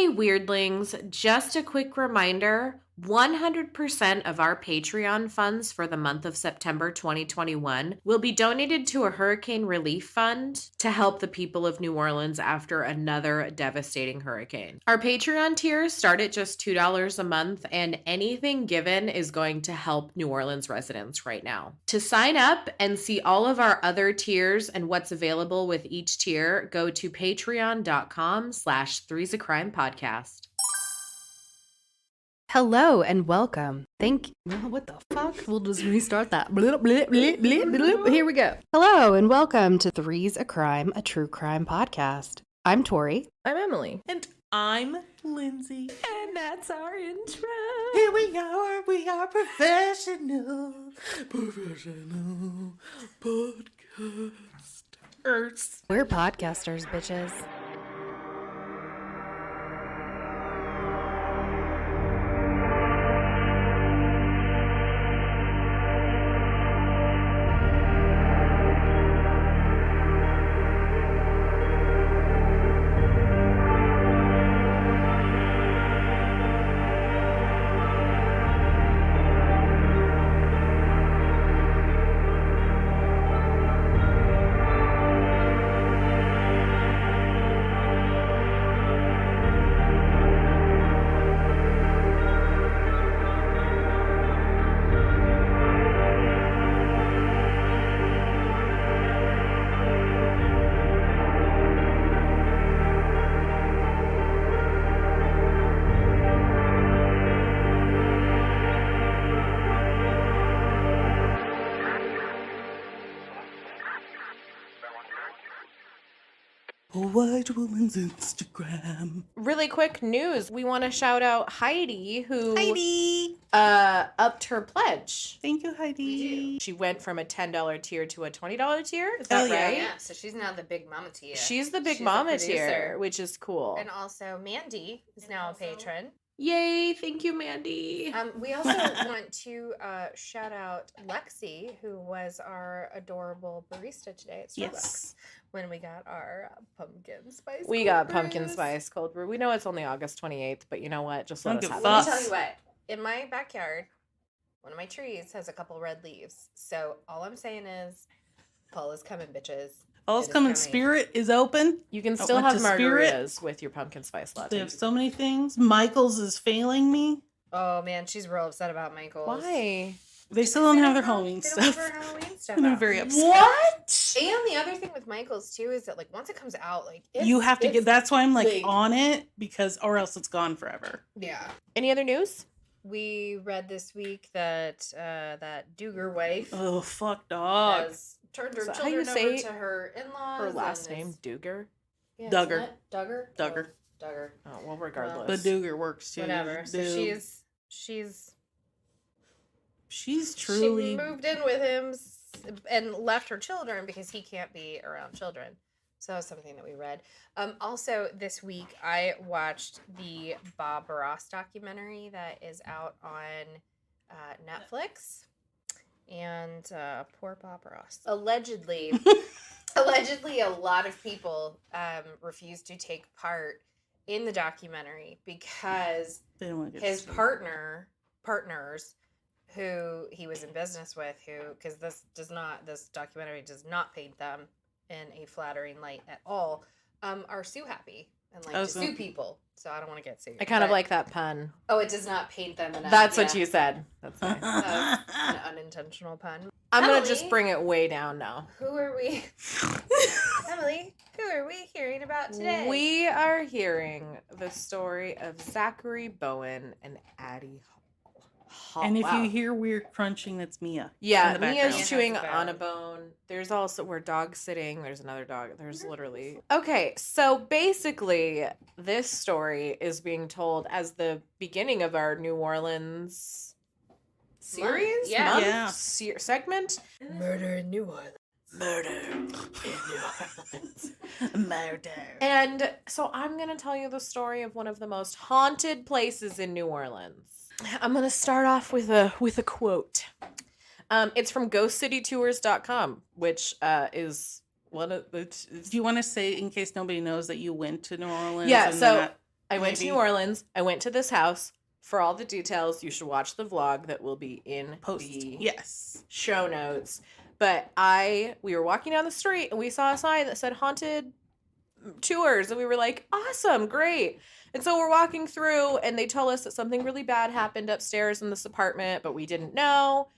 Hey Weirdlings, just a quick reminder, 100% of our Patreon funds for the month of September 2021 will be donated to a hurricane relief fund to help the people of New Orleans after another devastating hurricane. Our Patreon tiers start at just $2 a month, and anything given is going to help New Orleans residents right now. To sign up and see all of our other tiers and what's available with each tier, go to patreon.com/threesacrime podcast. Hello and welcome. What the fuck? We'll just restart that. Blip, blip, blip, blip, blip. Here we go. Hello and welcome to Three's a Crime, a true crime podcast. I'm Tori. I'm Emily. And I'm Lindsey. And that's our intro. Here we are professional podcasters. We're podcasters, bitches. White woman's Instagram. Really quick news. We want to shout out Heidi, who Heidi. upped her pledge. Thank you, Heidi. She went from a $10 tier to a $20 tier. Is Hell that yeah. right? Yeah, so she's now the big mama tier. She's the big She's a mama producer. tier, which is cool. And also Mandy is now a patron. Yay, thank you, Mandy. We also want to shout out Lexi, who was our adorable barista today at Starbucks Yes. when we got our pumpkin spice. We cold got pumpkin brews. spice cold brew. We know it's only August 28th, but you know what? Just let Don't us give a have Let me it. fuck. tell you what. In my backyard, one of my trees has a couple red leaves. So all I'm saying is, fall is coming, bitches. All's It is coming. coming. Spirit is open. You can I still went have to Spirit. margaritas with your pumpkin spice latte. They have so many things. Michael's is failing me. Oh man, she's real upset about Michael's. Why? They still don't have their They don't Halloween have their stuff. Halloween stuff And I'm out. very upset. What? And the other thing with Michael's too is that like once it comes out, like You have to get. That's why I'm like big. on it because, or else it's gone forever. Yeah. Any other news? We read this week that that Duger wife Oh fuck, dog. has turned her Is that how you children over say to her in-laws. Her last and name, is- Duger. Yeah, Duggar. isn't it? Duggar. Duggar. Oh, Duggar. Oh, well, regardless. But Duger works too. Whatever. So Dude. she's She's truly. she moved in with him and left her children because he can't be around children. So that was something that we read. Also, this week I watched the Bob Ross documentary that is out on Netflix. And poor Bob Ross. Allegedly, a lot of people refused to take part in the documentary because They don't want to get his sued. partners who he was in business with, because this documentary does not paint them in a flattering light at all, are sue happy and like Oh, to so- sue people. So I don't want to get sued. I kind of But- like that pun. Oh, it does not paint them enough. That's what yeah. you said. That's nice. An unintentional pun. I'm going to Emily? just bring it way down now. Who are we? Emily, who are we hearing about today? We are hearing the story of Zachary Bowen and Addie Hall. And if Wow. you hear weird crunching, that's Mia. Yeah, in the Mia's background. chewing Has a on a bone. bone. There's also, we're dog sitting. There's another dog. There's literally. Okay, so basically, this story is being told as the beginning of our New Orleans series? Yeah. Month? Yeah. Segment? Murder in New Orleans. Murder in New Orleans. Murder. And so I'm going to tell you the story of one of the most haunted places in New Orleans. I'm going to start off with a quote. It's from ghostcitytours.com, which is one of the... Do you want to say, in case nobody knows, that you went to New Orleans? Yeah, and so they're not I went to New Orleans. I went to this house. For all the details, you should watch the vlog that will be in the show notes. But we were walking down the street and we saw a sign that said haunted tours. And we were like, awesome, great. And so we're walking through and they told us that something really bad happened upstairs in this apartment, but we didn't know.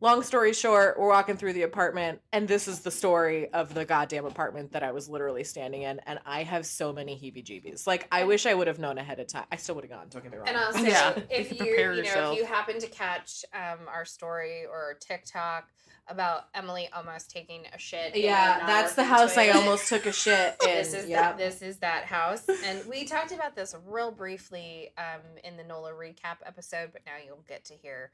Long story short, we're walking through the apartment, and this is the story of the goddamn apartment that I was literally standing in, and I have so many heebie-jeebies. Like, I wish I would have known ahead of time. I still would have gone, don't get me wrong. And also, if you happen to catch our story or TikTok about Emily almost taking a shit. That's the house I almost took a shit in. This is that house. And we talked about this real briefly in the NOLA recap episode, but now you'll get to hear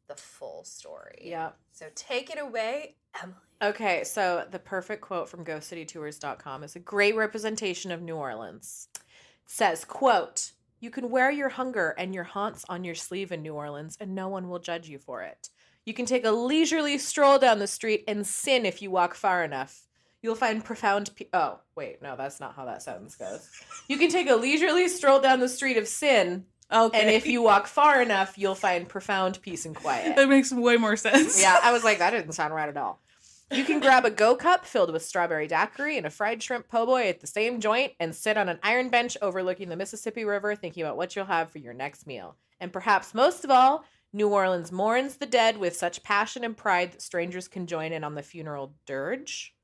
the full story. Yeah. So take it away, Emily. Okay, so the perfect quote from GhostCityTours.com is a great representation of New Orleans. It says, quote, "You can wear your hunger and your haunts on your sleeve in New Orleans, and no one will judge you for it. You can take a leisurely stroll down the street and sin if you walk far enough. You'll find profound oh, wait, no, that's not how that sentence goes. You can take a leisurely stroll down the street of sin. Okay. And if you walk far enough, you'll find profound peace and quiet." That makes way more sense. Yeah, I was like, that didn't sound right at all. You can grab a go cup filled with strawberry daiquiri and a fried shrimp po' boy at the same joint and sit on an iron bench overlooking the Mississippi River thinking about what you'll have for your next meal. And perhaps most of all, New Orleans mourns the dead with such passion and pride that strangers can join in on the funeral dirge.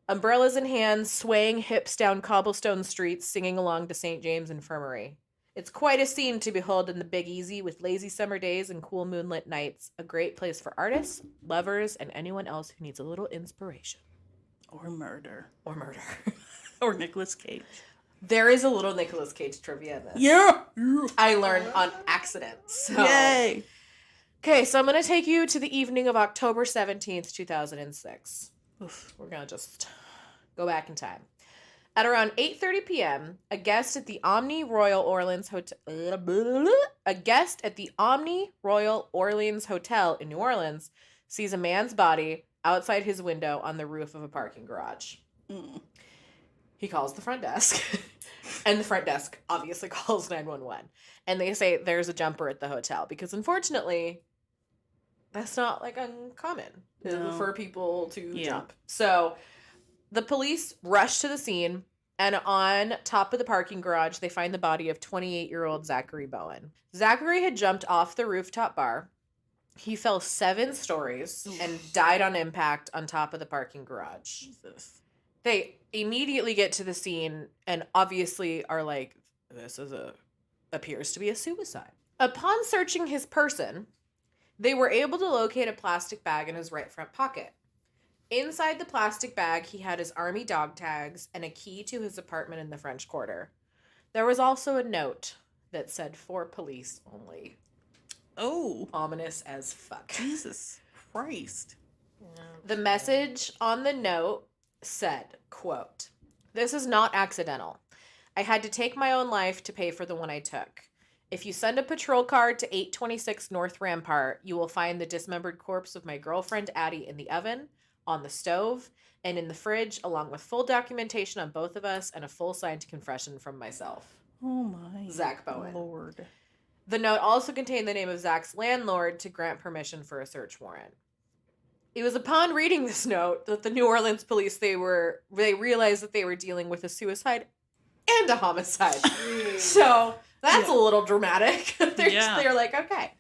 Umbrellas in hand, swaying hips down cobblestone streets, singing along to St. James Infirmary. It's quite a scene to behold in the Big Easy with lazy summer days and cool moonlit nights. A great place for artists, lovers, and anyone else who needs a little inspiration. Or murder. Or Nicolas Cage. There is a little Nicolas Cage trivia in this. Yeah. I learned on accident. So. Yay. Okay, so I'm going to take you to the evening of October 17th, 2006. Oof. We're going to just go back in time. At around 8:30 p.m., a guest at the Omni Royal Orleans Hotel in New Orleans sees a man's body outside his window on the roof of a parking garage. He calls the front desk, and the front desk obviously calls 911. And they say there's a jumper at the hotel because, unfortunately, that's not like uncommon for people to jump. So the police rush to the scene, and on top of the parking garage, they find the body of 28-year-old Zachary Bowen. Zachary had jumped off the rooftop bar. He fell 7 stories and died on impact on top of the parking garage. Jesus. They immediately get to the scene and obviously are like, appears to be a suicide. Upon searching his person, they were able to locate a plastic bag in his right front pocket. Inside the plastic bag, he had his army dog tags and a key to his apartment in the French Quarter. There was also a note that said, "For police only." Oh. Ominous as fuck. Jesus Christ. The message on the note said, quote, "This is not accidental. I had to take my own life to pay for the one I took. If you send a patrol car to 826 North Rampart, you will find the dismembered corpse of my girlfriend Addie in the oven, on the stove, and in the fridge, along with full documentation on both of us and a full signed confession from myself. Oh my Zach Bowen." Lord. The note also contained the name of Zach's landlord to grant permission for a search warrant. It was upon reading this note that the New Orleans police, they realized that they were dealing with a suicide and a homicide. So that's a little dramatic. They're like, okay.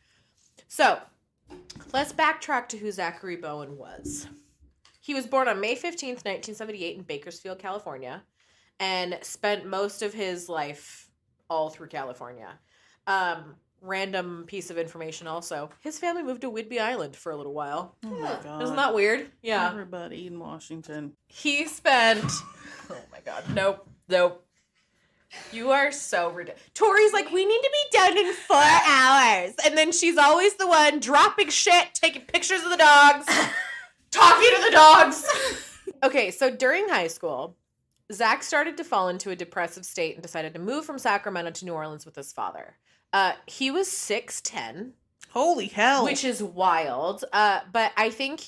So let's backtrack to who Zachary Bowen was. He was born on May 15th, 1978 in Bakersfield, California, and spent most of his life all through California. Random piece of information also. His family moved to Whidbey Island for a little while. Oh my God. Isn't that weird? Yeah. Everybody in Washington. He spent... Oh my God. Nope. You are so ridiculous. Tori's like, we need to be done in 4 hours. And then she's always the one dropping shit, taking pictures of the dogs, talking to the dogs. Okay, so during high school, Zach started to fall into a depressive state and decided to move from Sacramento to New Orleans with his father. He was 6'10". Holy hell. Which is wild. But I think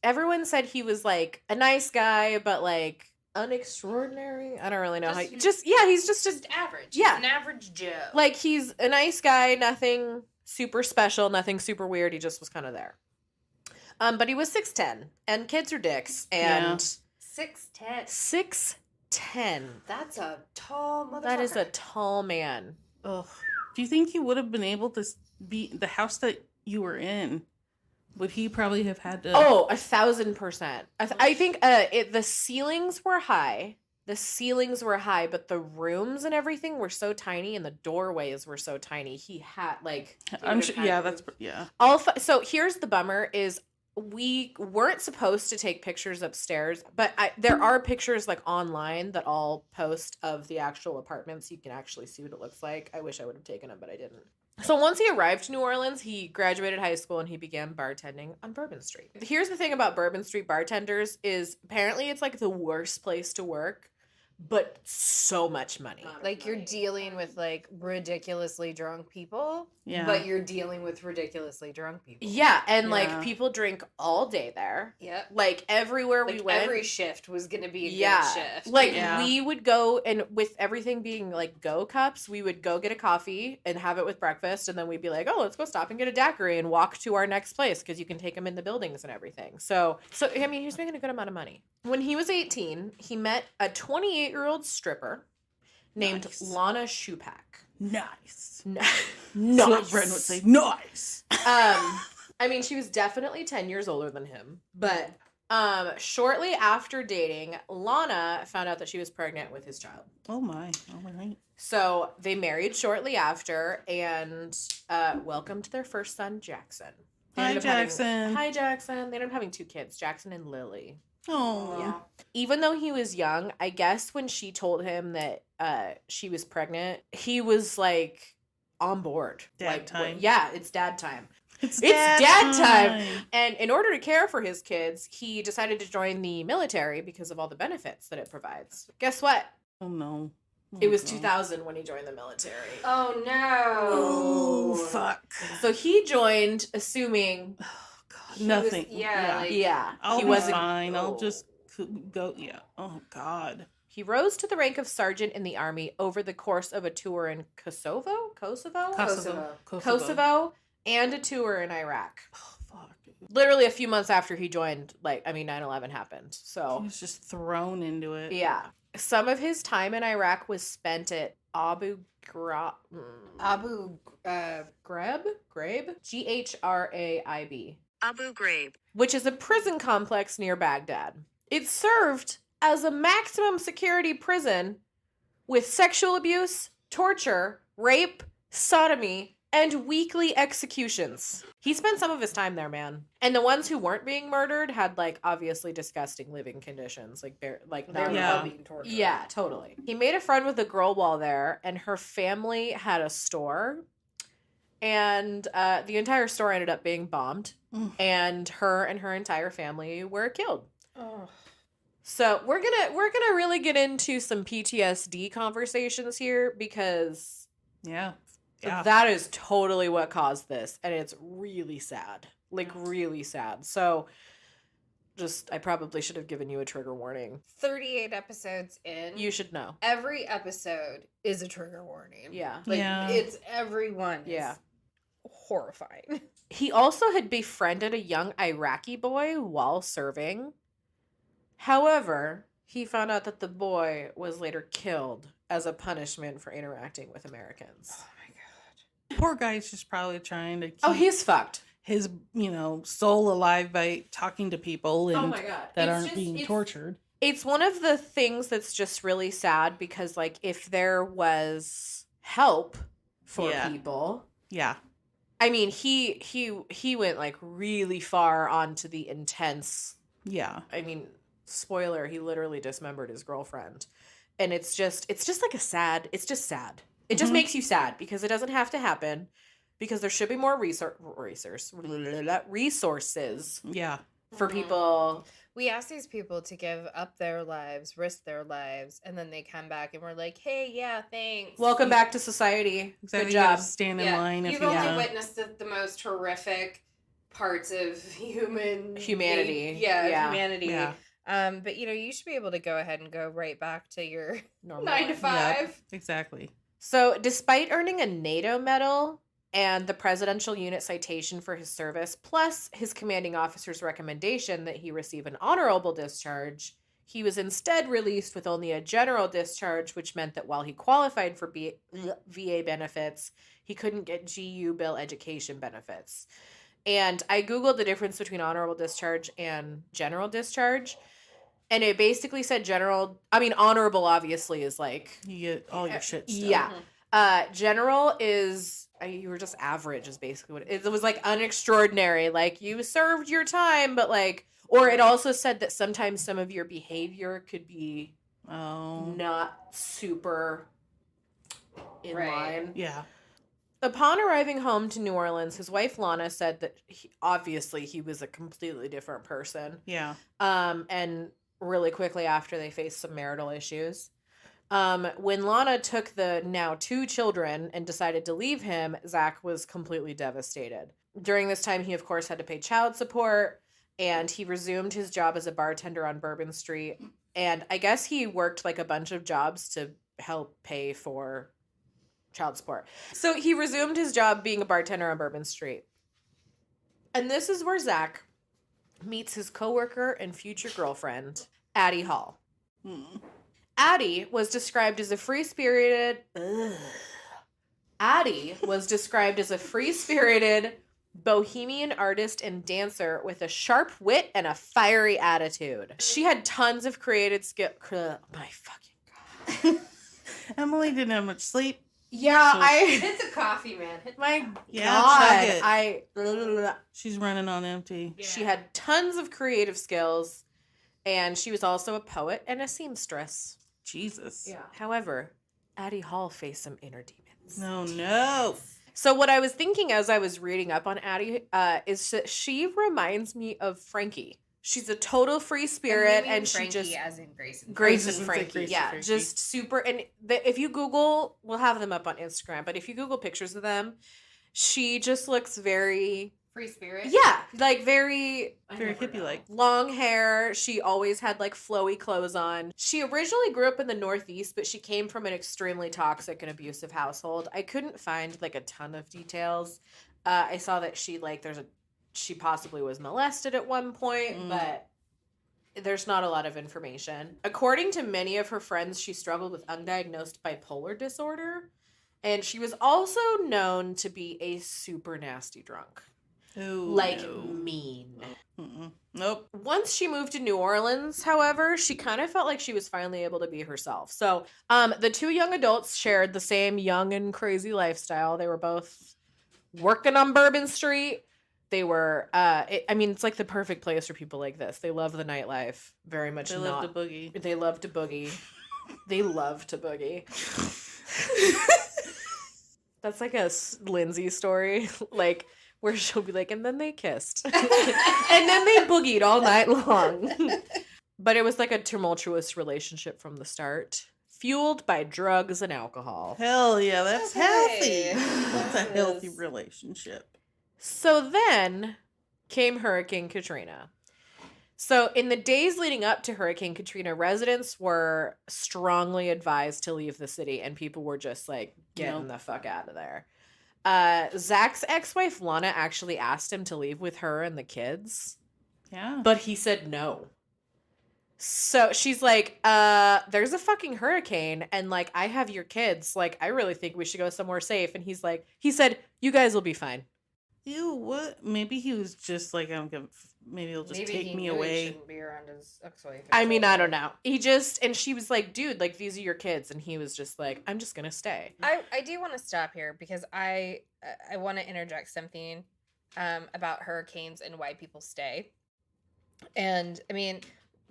everyone said he was like a nice guy, but like unextraordinary. I don't really know Just- how. He's just average. Yeah. He's an average Joe. like he's a nice guy. Nothing super special. Nothing super weird. He just was kind of there. But he was 6'10", and kids are dicks. And 6'10". 6'10". That's a tall motherfucker. That is a tall man. Ugh. Do you think he would have been able to be the house that you were in? Would he probably have had to? Oh, 1,000%. I think the ceilings were high. The ceilings were high, but the rooms and everything were so tiny, and the doorways were so tiny. He had like. I'm sure. Yeah, that's yeah. So here's the bummer: is we weren't supposed to take pictures upstairs, but there are pictures like online that I'll post of the actual apartments. You can actually see what it looks like. I wish I would have taken them, but I didn't. So once he arrived to New Orleans, he graduated high school and he began bartending on Bourbon Street. Here's the thing about Bourbon Street bartenders is apparently it's like the worst place to work, but so much money. Like you're dealing with like ridiculously drunk people, Yeah. but you're dealing with ridiculously drunk people. Yeah, and Yeah. like people drink all day there. Yep. Like everywhere Like we went. every shift was gonna be a Yeah. good shift. Like Yeah. we would go, and with everything being like go cups, we would go get a coffee and have it with breakfast, and then we'd be like, oh, let's go stop and get a daiquiri and walk to our next place because you can take them in the buildings and everything. So I mean, he was making a good amount of money. When he was 18, he met a 28-year-old stripper named Nice. Lana Shupak. Nice. Nice. That's what Brent would say. Nice. I mean, she was definitely 10 years older than him, but shortly after dating, Lana found out that she was pregnant with his child. Oh my. All right. So they married shortly after and welcomed their first son, Jackson. They Hi, ended up having- Jackson. Hi, Jackson. They ended up having 2 kids, Jackson and Lily. Oh. Yeah. Even though he was young, I guess when she told him that she was pregnant, he was like on board. Dad like, time. Yeah, it's dad time. It's dad time. And in order to care for his kids, he decided to join the military because of all the benefits that it provides. Guess what? Oh no. Oh, It was God. 2000 when he joined the military. Oh no. Oh fuck. So he joined assuming, Oh God. He Nothing. was- yeah, like- yeah, I'll he be wasn't. fine. I'll Oh. just go. Yeah. Oh God. He rose to the rank of sergeant in the army over the course of a tour in Kosovo, and a tour in Iraq. Oh fuck. Literally a few months after he joined, 9/11 happened. He So, was just thrown into it. yeah. Some of his time in Iraq was spent at Abu Ghraib? Ghraib? Abu Ghraib. Which is a prison complex near Baghdad. It served as a maximum security prison with sexual abuse, torture, rape, sodomy, and weekly executions. He spent some of his time there, man. And the ones who weren't being murdered had obviously disgusting living conditions, They're not Yeah. all being tortured. yeah, totally. He made a friend with a girl while there, and her family had a store. And the entire store ended up being bombed, and her entire family were killed. Oh. So we're gonna really get into some PTSD conversations here because Yeah. Yeah. that is totally what caused this, and it's really sad, really sad. So I probably should have given you a trigger warning. 38 episodes in. You should know. Every episode is a trigger warning. Yeah. Yeah. It's everyone. Yeah. Is horrifying. He also had befriended a young Iraqi boy while serving. However, he found out that the boy was later killed as a punishment for interacting with Americans. Oh my god. Poor guy's just probably trying to keep Oh, he's fucked. his, soul alive by talking to people and Oh God. that aren't being tortured. It's one of the things that's just really sad because if there was help for Yeah. people, Yeah. I mean, he went really far onto the intense. Yeah. I mean, spoiler, he literally dismembered his girlfriend. And it's just it's just sad. It just Mhm. makes you sad because it doesn't have to happen because there should be more resources Yeah. for Mhm. people. We ask these people to give up their lives, risk their lives, and then they come back and we're like, hey, yeah, thanks. Welcome back to society. Exactly. Good You gotta job. stand in Yeah, line if you've you only wanna. witnessed the most horrific parts of humanity. Humanity. Yeah, Yeah. humanity. Yeah. But you should be able to go ahead and go right back to your Normal 9 to life. 5. Yep, exactly. So, despite earning a NATO medal and the Presidential Unit Citation for his service, plus his commanding officer's recommendation that he receive an honorable discharge, he was instead released with only a general discharge, which meant that while he qualified for VA benefits, he couldn't get GU Bill education benefits. And I Googled the difference between honorable discharge and general discharge. And it basically said honorable obviously is like, You get all your shit still. yeah. General is, you were just average is basically what it was, like unextraordinary. Like you served your time, but like, or it also said that sometimes some of your behavior could be not super in line. Yeah. Upon arriving home to New Orleans, his wife Lana said that he was a completely different person. Yeah. And really quickly after they faced some marital issues. When Lana took the now 2 children and decided to leave him, Zack was completely devastated. During this time, he of course had to pay child support, and he resumed his job as a bartender on Bourbon Street. And I guess he worked like a bunch of jobs to help pay for child support. So he resumed his job being a bartender on Bourbon Street. And this is where Zack meets his coworker and future girlfriend, Addie Hall. Addie was described as a free-spirited bohemian artist and dancer with a sharp wit and a fiery attitude. She had tons of creative skill. My fucking God. Emily didn't have much sleep. Yeah, Hit the coffee, man. My chug God. She's running on empty. Yeah. She had tons of creative skills, and she was also a poet and a seamstress. Jesus. Yeah. However, Addie Hall faced some inner demons. No. So what I was thinking as I was reading up on Addie is that she reminds me of Frankie. She's a total free spirit, and she Frankie just as in Grace and Grace Frankie. and Frankie, Grace and yeah, Frankie. just super. And if you Google, we'll have them up on Instagram. But if you Google pictures of them, she just looks very free spirit. Yeah, like very hippie-like. long hair. She always had like flowy clothes on. She originally grew up in the Northeast, but she came from an extremely toxic and abusive household. I couldn't find like a ton of details. I saw that she possibly was molested at one point, but there's not a lot of information. According to many of her friends, she struggled with undiagnosed bipolar disorder, and she was also known to be a super nasty drunk. Mean. Nope. Once she moved to New Orleans, however, she kind of felt like she was finally able to be herself. So, the 2 young adults shared the same young and crazy lifestyle. They were both working on Bourbon Street. They were, it's like the perfect place for people like this. They love the nightlife very much. They love to boogie. They love to boogie. They love to boogie. That's like a Lindsey story, like where she'll be like, and then they kissed, and then they boogied all night long. But it was like a tumultuous relationship from the start, fueled by drugs and alcohol. Hell yeah, that's healthy. Okay. That's a healthy relationship. So then came Hurricane Katrina. So in the days leading up to Hurricane Katrina, residents were strongly advised to leave the city, and people were just like, getting the fuck out of there. Zack's ex-wife Lana actually asked him to leave with her and the kids. Yeah. But he said no. So she's like, there's a fucking hurricane, and like, I have your kids. Like, I really think we should go somewhere safe. And he said, you guys will be fine. Ew, what? Maybe he was just like, maybe he'll just take me away. He shouldn't be around his ex-wife. I mean, I don't know. And she was like, dude, like, these are your kids. And he was just like, I'm just going to stay. I do want to stop here because I want to interject something about hurricanes and why people stay. And I mean,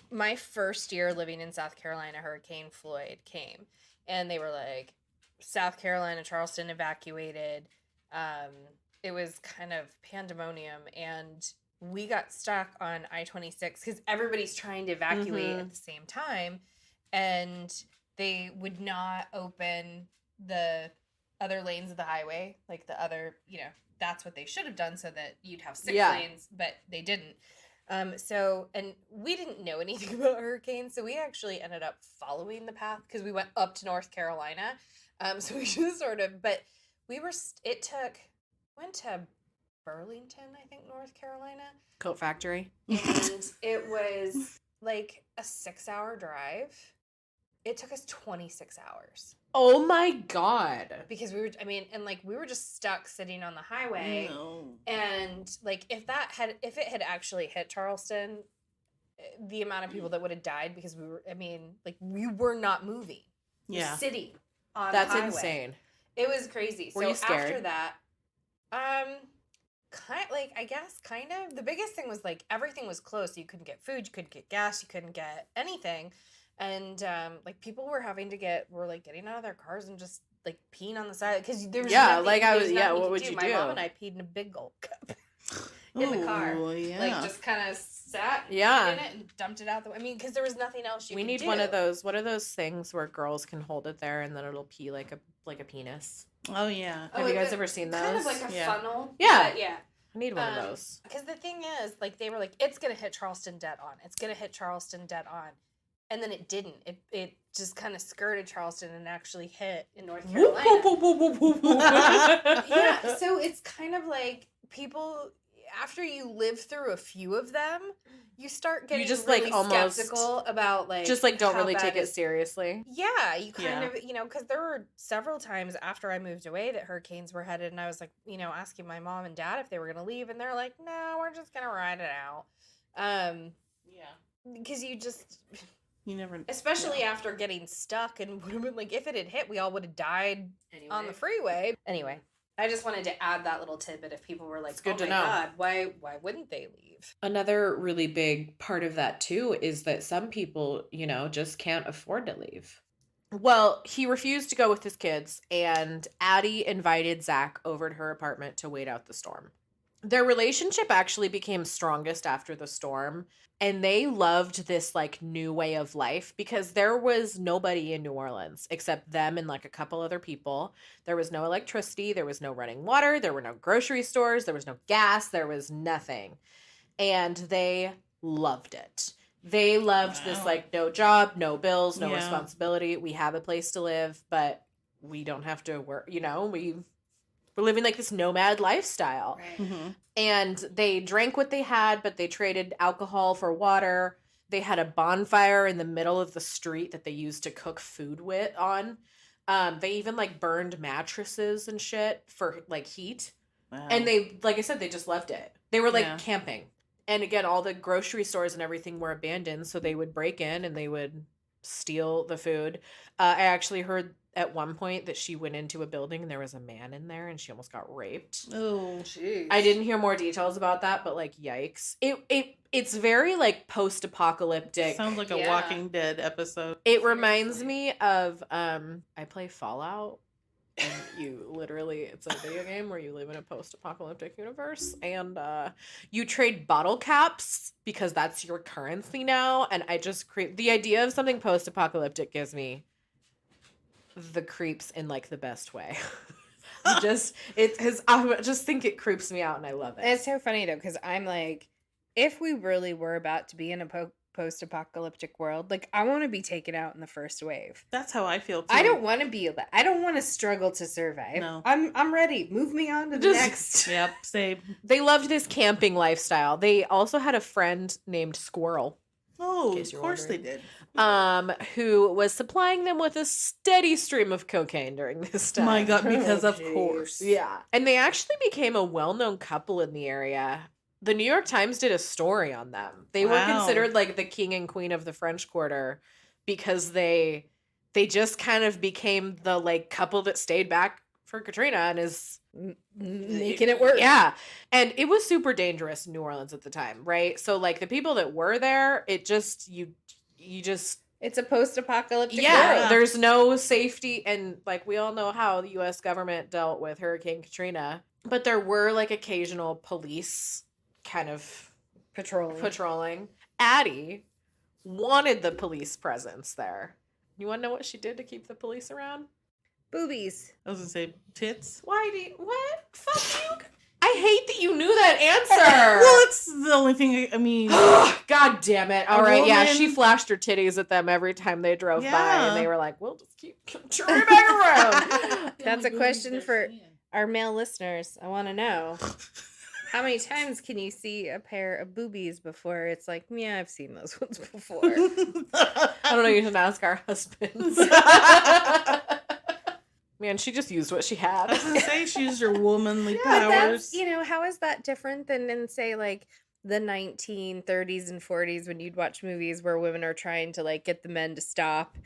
my first year living in South Carolina, Hurricane Floyd came, and they were like, South Carolina, Charleston evacuated. It was kind of pandemonium, and we got stuck on I-26 because everybody's trying to evacuate at the same time, and they would not open the other lanes of the highway, like the other, that's what they should have done so that you'd have 6 lanes, but they didn't. So, and we didn't know anything about hurricanes, so we actually ended up following the path because we went up to North Carolina. So we just sort of, but we were, went to Burlington, I think, North Carolina. Coat factory. And it was like a 6-hour drive. It took us 26 hours. Oh my God. Because we were just stuck sitting on the highway. No. And like if it had actually hit Charleston, the amount of people that would have died because we were not moving. Yeah. The city on That's the highway. insane. It was crazy. Were so you scared? After that, kind of. The biggest thing was like everything was closed. You couldn't get food, you couldn't get gas, you couldn't get anything. And like people were getting out of their cars and just like peeing on the side because there was what would you My do? mom and I peed in a big gulp cup in the car. Yeah. Like just kind of sat in it and dumped it out the way. Because there was nothing else you could do. We need one of those. What are those things where girls can hold it there and then it'll pee like a penis? Oh yeah. Have you guys ever seen those? Kind of like a funnel. Yeah. But yeah. I need one of those. Because the thing is, like, they were like, it's going to hit Charleston dead on. It's going to hit Charleston dead on. And then it didn't. It just kind of skirted Charleston and actually hit in North Carolina. Yeah, so it's kind of like people, after you live through a few of them, you start getting really skeptical about like just like don't really bad take it seriously. Yeah, you kind of, because there were several times after I moved away that hurricanes were headed, and I was like, asking my mom and dad if they were going to leave, and they're like, no, we're just going to ride it out. Yeah. Because You never. especially after getting stuck, and would have been like, if it had hit, we all would have died on the freeway. Anyway, I just wanted to add that little tidbit if people were like, It's good oh to my know. God, why wouldn't they leave? Another really big part of that too is that some people, just can't afford to leave. Well, he refused to go with his kids, and Addie invited Zack over to her apartment to wait out the storm. Their relationship actually became strongest after the storm, and they loved this like new way of life because there was nobody in New Orleans except them and like a couple other people. There was no electricity, there was no running water, there were no grocery stores, there was no gas, there was nothing. And they loved it. They loved this like no job, no bills, no responsibility. We have a place to live, but we don't have to work, we're living like this nomad lifestyle. Right. Mm-hmm. And they drank what they had, but they traded alcohol for water. They had a bonfire in the middle of the street that they used to cook food on. They even like burned mattresses and shit for like heat. Wow. And they, like I said, they just loved it. They were like camping. And again, all the grocery stores and everything were abandoned. So they would break in and they would steal the food. I actually heard at one point that she went into a building and there was a man in there and she almost got raped. Oh, Jeez. I didn't hear more details about that, but like, yikes. It's very like post-apocalyptic. sounds like a Walking Dead episode. It reminds me of I play Fallout, and it's a video game where you live in a post-apocalyptic universe, and you trade bottle caps because that's your currency now. And I just the idea of something post-apocalyptic gives me the creeps in like the best way. I just think it creeps me out and I love it. It's so funny though, because I'm like, if we really were about to be in a post-apocalyptic world, like I want to be taken out in the first wave. That's how I feel too. I don't want to be. I don't want to struggle to survive. No. I'm ready. Move me on to the next. Yep, same. They loved this camping lifestyle. They also had a friend named Squirrel, Oh, case of you're course wondering. they did. who was supplying them with a steady stream of cocaine during this time. My God, because of jeez. course. Yeah. And they actually became a well-known couple in the area. The New York Times did a story on them. They were Wow. considered like the king and queen of the French Quarter because they just kind of became the like couple that stayed back for Katrina and is Making it work. Yeah. And it was super dangerous in New Orleans at the time, right? So like the people that were there, it just you just It's a post-apocalyptic yeah, world. there's no safety, and like we all know how the US government dealt with Hurricane Katrina, but there were like occasional police kind of patrolling. Addie wanted the police presence there. You want to know what she did to keep the police around? Boobies. I was gonna say tits. Why do you, what? Fuck you. I hate that you knew that answer. Well, it's the only thing. I mean, God damn it. All right, yeah, woman- she flashed her titties at them every time they drove by, Yeah. and they were like, we'll just keep turning back around. That's a question for our male listeners. I want to know. How many times can you see a pair of boobies before it's like, yeah, I've seen those ones before? I don't know, you should ask our husbands. Man, she just used what she had. I was gonna say she used her womanly But powers. that's, how is that different than in, say, like the 1930s and 40s when you'd watch movies where women are trying to like get the men to stop?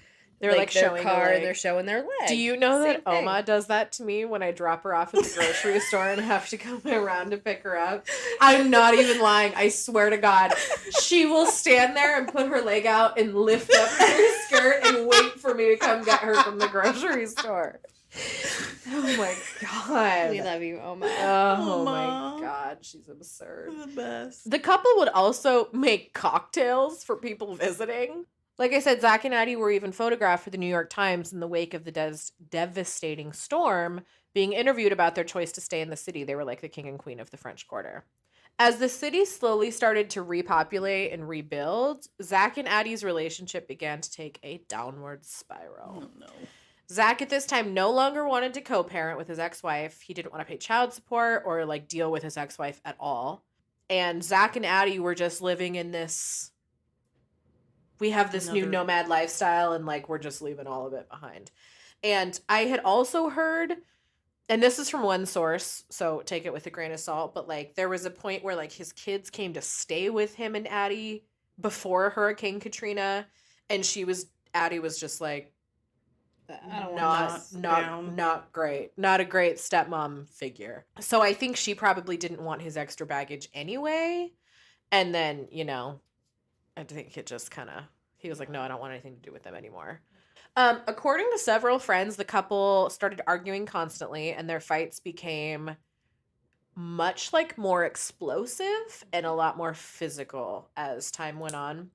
They're like their showing their car leg. and they're showing their leg. Do you know Same that thing. Oma does that to me when I drop her off at the grocery store and have to come around to pick her up? I'm not even lying. I swear to God. She will stand there and put her leg out and lift up her skirt and wait for me to come get her from the grocery store. Oh my God. We love you, Oma. Oh my Oma. God. She's absurd. The best. The couple would also make cocktails for people visiting. Like I said, Zack and Addie were even photographed for the New York Times in the wake of the devastating storm, being interviewed about their choice to stay in the city. They were like the king and queen of the French Quarter. As the city slowly started to repopulate and rebuild, Zack and Addie's relationship began to take a downward spiral. Oh no. Zack at this time no longer wanted to co-parent with his ex-wife. He didn't want to pay child support or like deal with his ex-wife at all. And Zack and Addie were just living in this, we have this new nomad lifestyle and like we're just leaving all of it behind. And I had also heard, and this is from one source, so take it with a grain of salt, but like there was a point where like his kids came to stay with him and Addie before Hurricane Katrina, and Addie was just like, I don't want not great. Not a great stepmom figure. So I think she probably didn't want his extra baggage anyway. And then, I think it just he was like, no, I don't want anything to do with them anymore. According to several friends, the couple started arguing constantly and their fights became much more explosive and a lot more physical as time went on.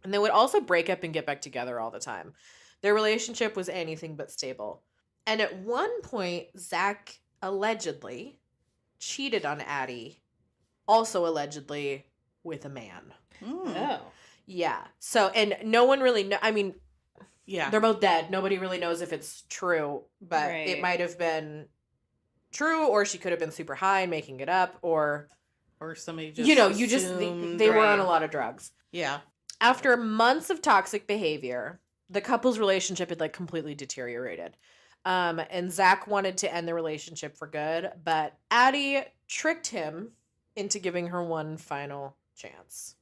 And they would also break up and get back together all the time. Their relationship was anything but stable. And at one point, Zack allegedly cheated on Addie, also allegedly with a man. Oh. Yeah. So, and no one really Yeah. they're both dead. Nobody really knows if it's true, but Right. it might have been true, or she could have been super high and making it up, or somebody just they were on a lot of drugs. Yeah. After months of toxic behavior, the couple's relationship had completely deteriorated. And Zack wanted to end the relationship for good, but Addie tricked him into giving her one final chance.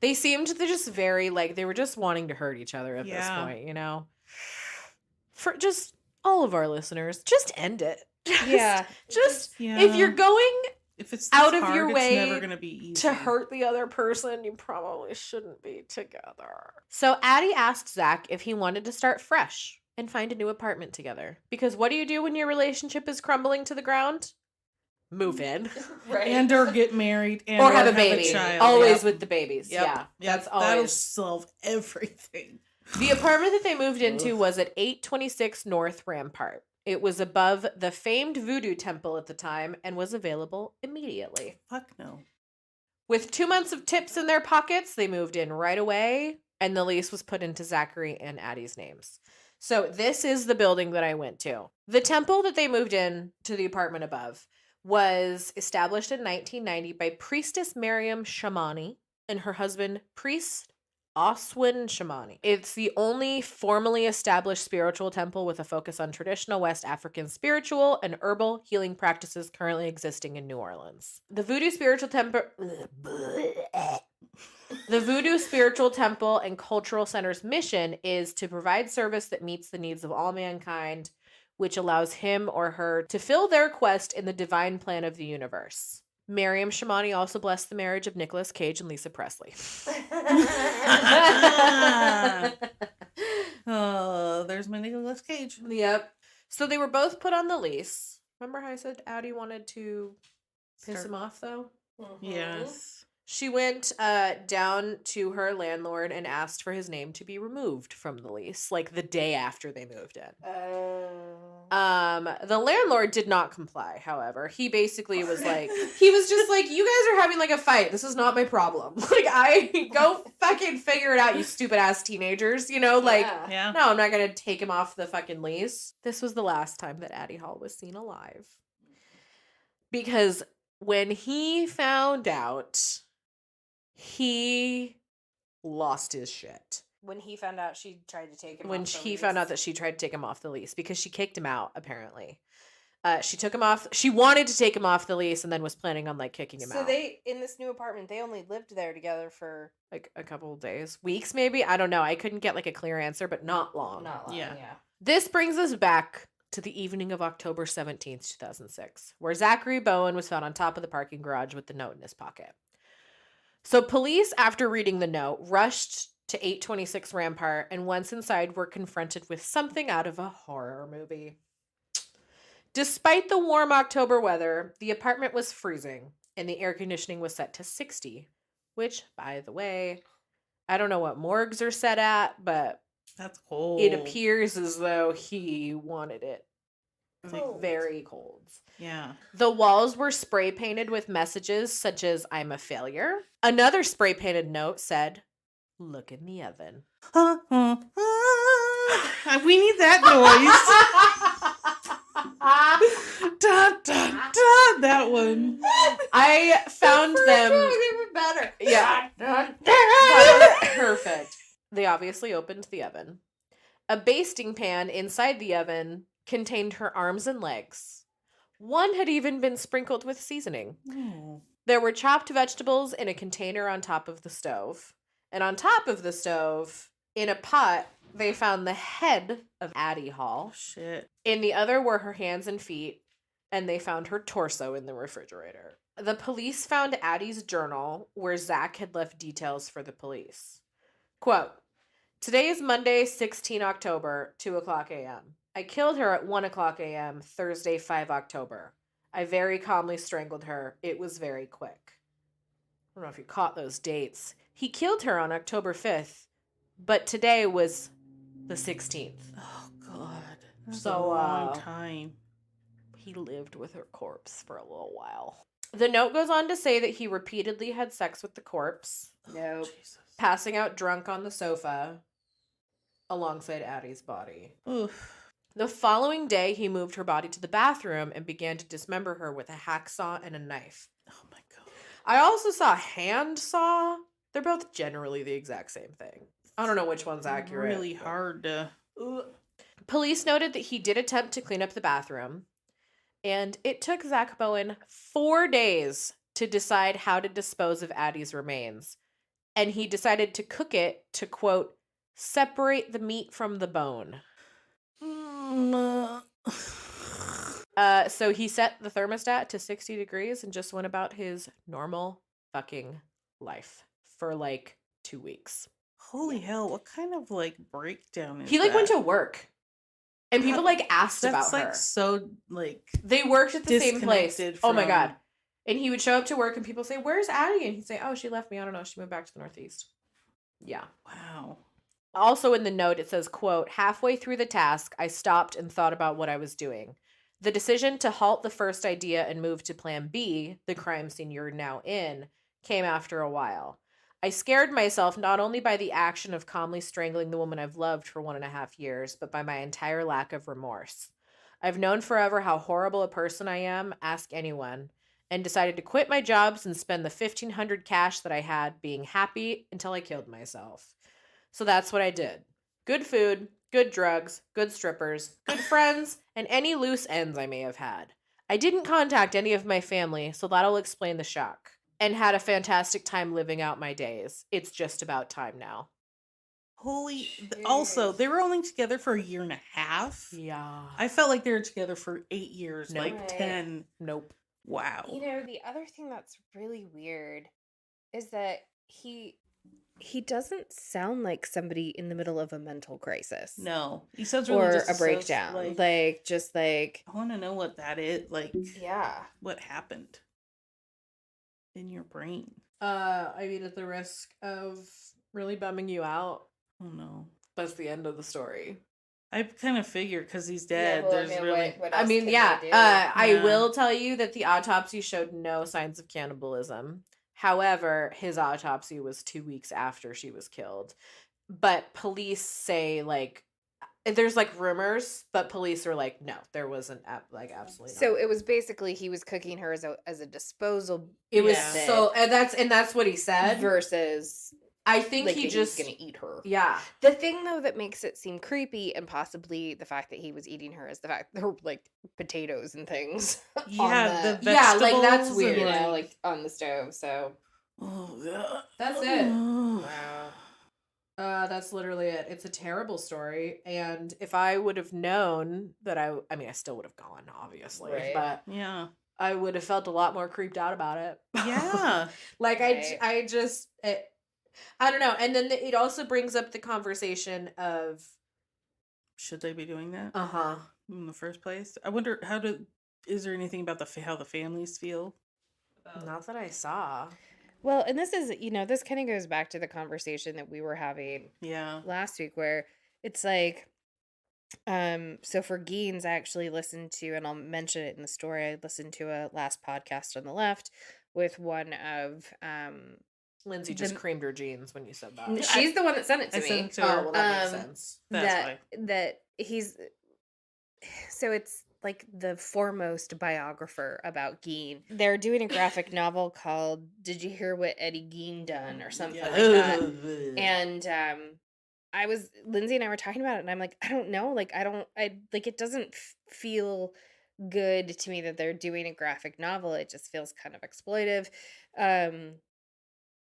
They seemed to just very they were just wanting to hurt each other at this point, For just all of our listeners, just end it. If you're going if it's out of hard, your way it's never gonna be easy. to hurt the other person, you probably shouldn't be together. So Addie asked Zack if he wanted to start fresh and find a new apartment together. Because what do you do when your relationship is crumbling to the ground? Move in. Right. And or get married and or have a baby. child. Always Yep. with the babies. Yep. Yeah. Yep. That's That'll always. solve everything. The apartment that they moved into was at 826 North Rampart. It was above the famed voodoo temple at the time and was available immediately. Fuck no. With 2 months of tips in their pockets, they moved in right away, and the lease was put into Zachary and Addie's names. So this is the building that I went to. The temple that they moved in to the apartment above was established in 1990 by priestess Miriam Shamani and her husband, priest Oswin Shamani. It's the only formally established spiritual temple with a focus on traditional West African spiritual and herbal healing practices currently existing in New Orleans. The Voodoo Spiritual Temple and Cultural Center's mission is to provide service that meets the needs of all mankind, which allows him or her to fill their quest in the divine plan of the universe. Miriam Shamani also blessed the marriage of Nicolas Cage and Lisa Presley. Oh, there's my Nicolas Cage. Yep. So they were both put on the lease. Remember how I said Addie wanted to piss him off, though? Yes. She went down to her landlord and asked for his name to be removed from the lease, the day after they moved in. The landlord did not comply, however. He basically was like, he was just like, you guys are having like a fight. This is not my problem. Like, I go fucking figure it out, you stupid ass teenagers. You know, like, Yeah. no, I'm not going to take him off the fucking lease. This was the last time that Addie Hall was seen alive. Because when he found out, he lost his shit. When he found out she tried to take him When off the he lease. found out that she tried to take him off the lease because she kicked him out, apparently. She took him off. She wanted to take him off the lease and then was planning on like kicking him out. So they, in this new apartment, they only lived there together for like a couple of days, weeks maybe. I don't know. I couldn't get like a clear answer, but not long. not long. Yeah. Yeah. This brings us back to the evening of October 17th, 2006, where Zachary Bowen was found on top of the parking garage with the note in his pocket. So police, after reading the note, rushed to 826 Rampart, and once inside were confronted with something out of a horror movie. Despite the warm October weather, the apartment was freezing, and the air conditioning was set to 60, which, by the way, I don't know what morgues are set at, but That's cold. it appears as though he wanted it like Cold. very cold. Yeah. The walls were spray painted with messages such as "I'm a failure." Another spray painted note said, "Look in the oven." We need that noise. Da, da, da, that one. I found them. They were better. Yeah. Perfect. They obviously opened the oven. A basting pan inside the oven contained her arms and legs. One had even been sprinkled with seasoning. Oh. There were chopped vegetables in a container on top of the stove. And on top of the stove, in a pot, they found the head of Addie Hall. Shit. In the other were her hands and feet, and they found her torso in the refrigerator. The police found Addie's journal, where Zach had left details for the police. Quote, "Today is Monday, 16 October, 2 o'clock a.m. I killed her at 1 o'clock a.m., Thursday, 5 October. I very calmly strangled her. It was very quick." I don't know if you caught those dates. He killed her on October 5th, but today was the 16th. Oh, God. That's So, a long time. He lived with her corpse for a little while. The note goes on to say that he repeatedly had sex with the corpse, Nope. Jesus. passing out drunk on the sofa alongside Addie's body. Oof. The following day, he moved her body to the bathroom and began to dismember her with a hacksaw and a knife. Oh, my God. I also saw a hand saw. They're both generally the exact same thing. I don't know which one's accurate. Really hard to... Ugh. Police noted that he did attempt to clean up the bathroom, and it took Zach Bowen 4 days to decide how to dispose of Addie's remains. And he decided to cook it to, quote, separate the meat from the bone. So he set the thermostat to 60 degrees and just went about his normal fucking life for like 2 weeks. Holy hell, what kind of, like, breakdown is He like that? went to work. And people like asked That's, about like, her. so, like... They worked at the same place. disconnected Oh my from- God. And he would show up to work and people say, "Where's Addie?" And he'd say, "Oh, she left me. I don't know. She moved back to the Northeast." Yeah. Wow. Also in the note, it says, quote, "Halfway through the task, I stopped and thought about what I was doing. The decision to halt the first idea and move to plan B, the crime scene you're now in, came after a while. I scared myself not only by the action of calmly strangling the woman I've loved for 1.5 years, but by my entire lack of remorse. I've known forever how horrible a person I am, ask anyone, and decided to quit my jobs and spend the $1,500 cash that I had being happy until I killed myself. So that's what I did. Good food, good drugs, good strippers, good friends, and any loose ends I may have had. I didn't contact any of my family, so that'll explain the shock. And had a fantastic time living out my days. It's just about time now." Holy... Also, they were only together for 1.5 years. Yeah. I felt like they were together for 8 years, Nope. like Right. 10. Nope. Wow. You know, the other thing that's really weird is that he doesn't sound like somebody in the middle of a mental crisis. No. He sounds really Or just a breakdown. Like, Just like I want to know what that is. Like, yeah. what happened in your brain? I mean, at the risk of really bumming you out, Oh, no. that's the end of the story. I kind of figured because he's Yeah, dead. well, There's really. what I else mean, can they yeah. do? I Yeah. will tell you that the autopsy showed no signs of cannibalism. However, his autopsy was 2 weeks after she was killed. But police say, like, there's like rumors, but police are like, no, there wasn't absolutely So not. it was basically he was cooking her as a disposal. It was Yeah. so, and that's what he said. Versus I think like he that just he's gonna eat her. yeah. The thing though that makes it seem creepy and possibly the fact that he was eating her is the fact there were like potatoes and things. Yeah, the vegetables. Yeah, like, that's and, weird. you know, like on the stove. So Oh, God. That's it. wow. That's literally it. It's a terrible story, and if I would have known that I mean, I still would have gone, obviously, Right. but Yeah. I would have felt a lot more creeped out about it. Yeah. Like, Right. I just, I don't know. And then it also brings up the conversation of, Should they be doing that uh-huh. in the first place? I wonder is there anything about how the families feel? Not that I saw. Well, and this is, this kind of goes back to the conversation that we were having Yeah. last week where it's like, so for Geens, I actually listened to, and I'll mention it in the story, I listened to a last podcast on the left with one of, Lindsay just The- creamed her jeans when you said that. she's the one that sent it to I me. sent it to Oh, her. well, that Um, makes sense. That's that he's, so it's like the foremost biographer about Geen. They're doing a graphic novel called "Did You Hear What Eddie Geen Done?" or something like that. And Lindsay and I were talking about it, and I'm like, I don't know, like it doesn't feel good to me that they're doing a graphic novel. It just feels kind of exploitive.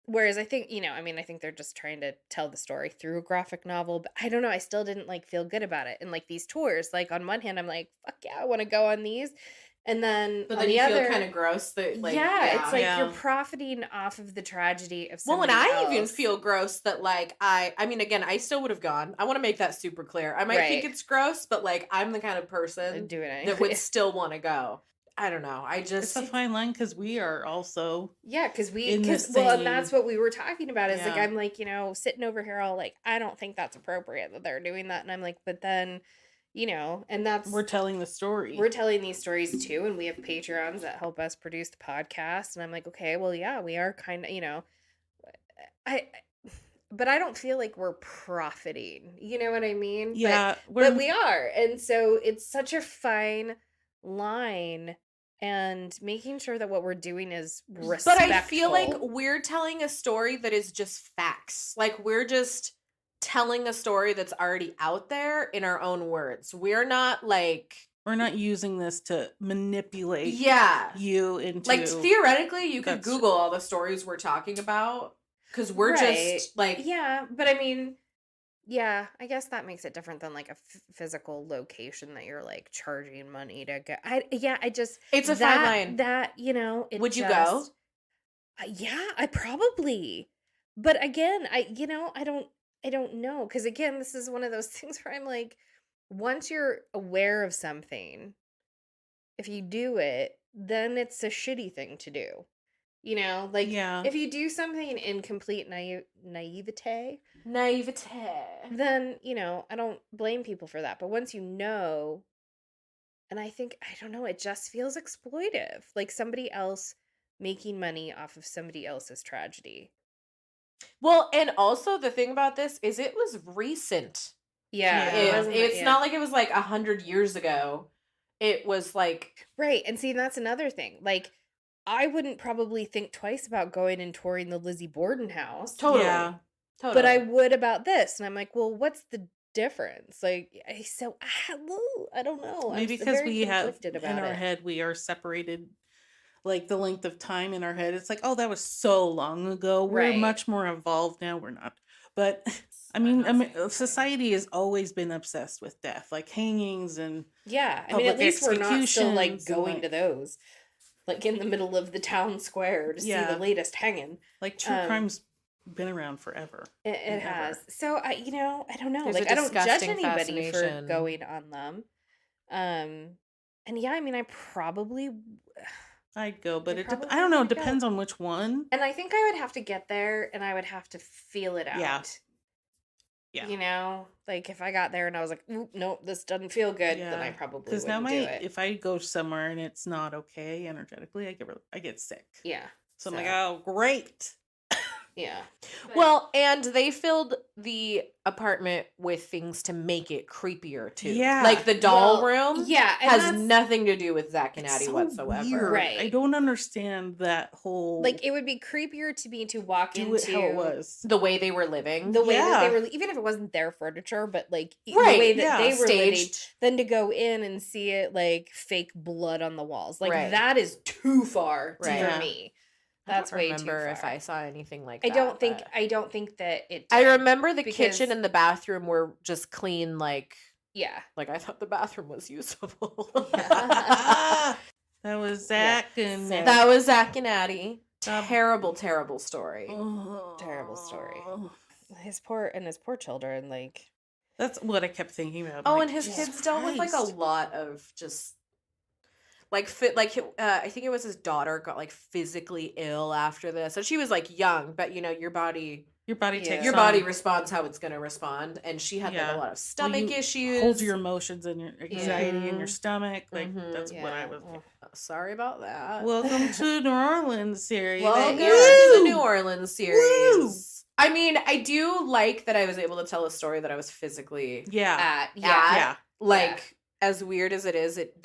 Whereas I think, I think they're just trying to tell the story through a graphic novel, but I don't know, I still didn't feel good about it. And these tours, on one hand, I'm like, fuck yeah, I want to go on these. And then But on then the you other, feel kind of gross that, it's yeah. you're Yeah. profiting off of the tragedy of Well, somebody and I even else. feel gross that, I mean, again, I still would have gone. I want to make that super clear. I might think Right. it's gross, but, I'm the kind of person do it that would anyway. still want to go. I don't know. I It's just, a fine line because we are also. Yeah, because in the and that's same- what we were talking about is Yeah. I'm sitting over here all I don't think that's appropriate that they're doing that. And I'm like, but then, and that's, We're telling the story. we're telling these stories too. And we have Patrons that help us produce the podcast. And I'm like, okay, well, yeah, we are kind of, but I don't feel like we're profiting. You know what I mean? Yeah, But we are. And so it's such a fine line and making sure that what we're doing is respectful. but I feel like we're telling a story that is just facts. We're just telling a story that's already out there in our own words. We're not we're not using this to manipulate yeah. you into Theoretically, you could That's- Google all the stories we're talking about because we're Right. just yeah, but I mean, yeah, I guess that makes it different than a physical location that you're charging money to go. I just it's a fine line. that it Would you go? just- yeah, I probably. But again, I don't know because again, this is one of those things where I'm like, once you're aware of something, if you do it, then it's a shitty thing to do. Yeah. If you do something in complete naivete, Naivete. then, I don't blame people for that. But once you know, and I don't know, it just feels exploitive. Like somebody else making money off of somebody else's tragedy. Well, and also the thing about this is it was recent. Yeah. Yeah. It's not like it was 100 years ago. It was Right. And see, that's another thing. I wouldn't probably think twice about going and touring the Lizzie Borden house. totally. Yeah. Totally. But I would about this. And I'm like, well, what's the difference? I don't know. Maybe I'm because very we have conflicted in about our it. head we are separated, the length of time in our head. It's oh, that was so long ago. We're Right. much more evolved now. We're not, but I mean, society has always been obsessed with death, hangings and Yeah, I mean, public at least we're not still executions and, going to those, in the middle of the town square to see Yeah. the latest hanging. true crime's been around forever. It Ever. has. So I don't know. There's a I don't judge disgusting anybody for fascination. going on them. And yeah, I mean, I probably, I'd go, but I I probably don't know. It would go. depends on which one. and I think I would have to get there, and I would have to feel it out. Yeah. Yeah. You know, like if I got there and I was like, "Oop, nope, this doesn't feel good," then I probably Because wouldn't now do it. if I go somewhere and it's not okay energetically, I get sick. Yeah. So I'm like, oh, great. Yeah. Well, and they filled the apartment with things to make it creepier too. Yeah. Like the doll Well, room yeah, and has that's- nothing to do with Zack and It's Addie so whatsoever. weird. Right. I don't understand that whole Like it would be creepier to me to walk do into it how it was. The way they were living. the way that Yeah. they were, even if it wasn't their furniture, but like the Right, way that yeah, they were living, staged. than to go in and see it like fake blood on the walls. Like Right. that is too far Right. for Yeah. me. I don't That's way too remember far. if I saw anything like I that. don't think but- I don't think that it. I did, remember the because- kitchen and the bathroom were just clean, like Yeah. I thought the bathroom was usable. That was Zach and That was Zack and Addie. Um, Terrible, terrible story. Terrible story. His poor children, like That's what I kept thinking about. Oh, like, and his Jesus kids dealt with like a Christ. lot of just I think it was his daughter got like physically ill after this. And she was like young, but you know, your body Your body Yeah. takes your on- body responds how it's gonna respond. And she had like Yeah. a lot of stomach you issues. Hold your emotions and your anxiety in your Mhm. stomach. Like Mhm. that's what I was. Sorry about that. Welcome to New Orleans series. Welcome yeah. to the Woo! New Orleans series. I mean, I do like that I was able to tell a story that I was physically Yeah. yeah. like as weird as it is. It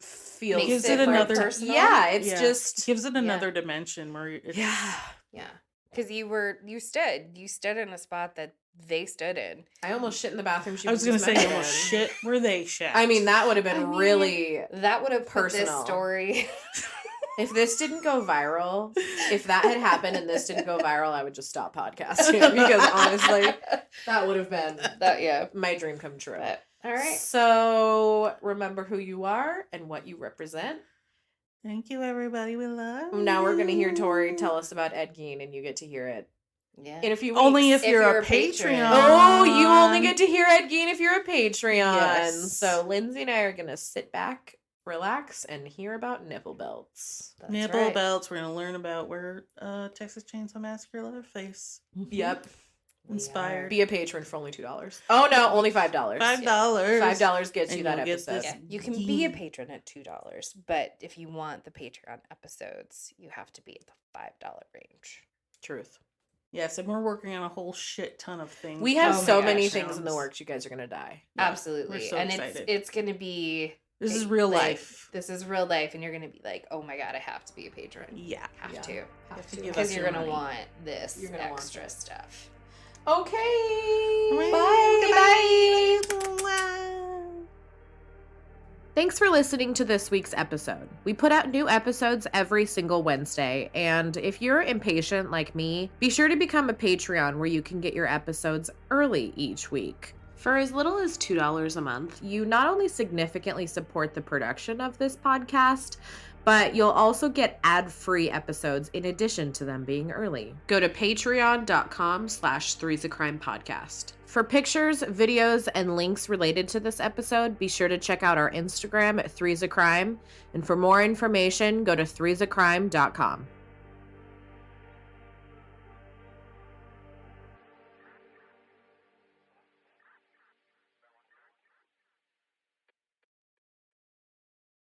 feels Makes Gives it different. another- personal. Yeah, it's Yeah. just Gives it another dimension where it's, yeah. Yeah. Because you stood in a spot that they stood in. I almost shit in the bathroom. She I was gonna say, dismembered almost in. shit where they shit. I mean, that would have been I mean, really. That would have put this personal. story. If this didn't go viral, if that had happened and this didn't go viral, I would just stop podcasting because honestly, that would have been Yeah. my dream come true. But, all right. So remember who you are and what you represent. Thank you, everybody. We love. Now we're gonna hear Tori you. tell us about Ed Gein, and you get to hear it Yeah. in a few weeks. Only if If you're you're a a patron. Patreon. Oh, you only get to hear Ed Gein if you're a Patreon. Yes. So Lindsay and I are gonna sit back, relax, and hear about nipple belts. That's nipple right. belts. We're gonna learn about where Texas Chainsaw Massacre left face. Yep. Inspired. Be a patron for only $2. Oh no, only $5. $5. $5 gets you And that you'll get episode. this- Yeah, you can be a patron at $2, but if you want the Patreon episodes, you have to be at the $5 range. Truth. Yes, and we're working on a whole shit ton of things. We have Oh my so gosh. many things in the works. You guys are gonna die. Yeah, Absolutely, we're so and excited. it's gonna be This is real like, life. This is real life, and you're gonna be like, oh my god, I have to be a patron. Yeah. Have Yeah. to, Have to to. give because us you're your gonna money. want this You're gonna want extra it. stuff. Okay. Bye. Thanks for listening to this week's episode. We put out new episodes every single Wednesday, and if you're impatient like me, be sure to become a Patreon where you can get your episodes early each week. For as little as $2 a month, you not only significantly support the production of this podcast, but you'll also get ad-free episodes in addition to them being early. Go to patreon.com/threesacrimepodcast. For pictures, videos, and links related to this episode, be sure to check out our Instagram at threesacrime. And for more information, go to threesacrime.com.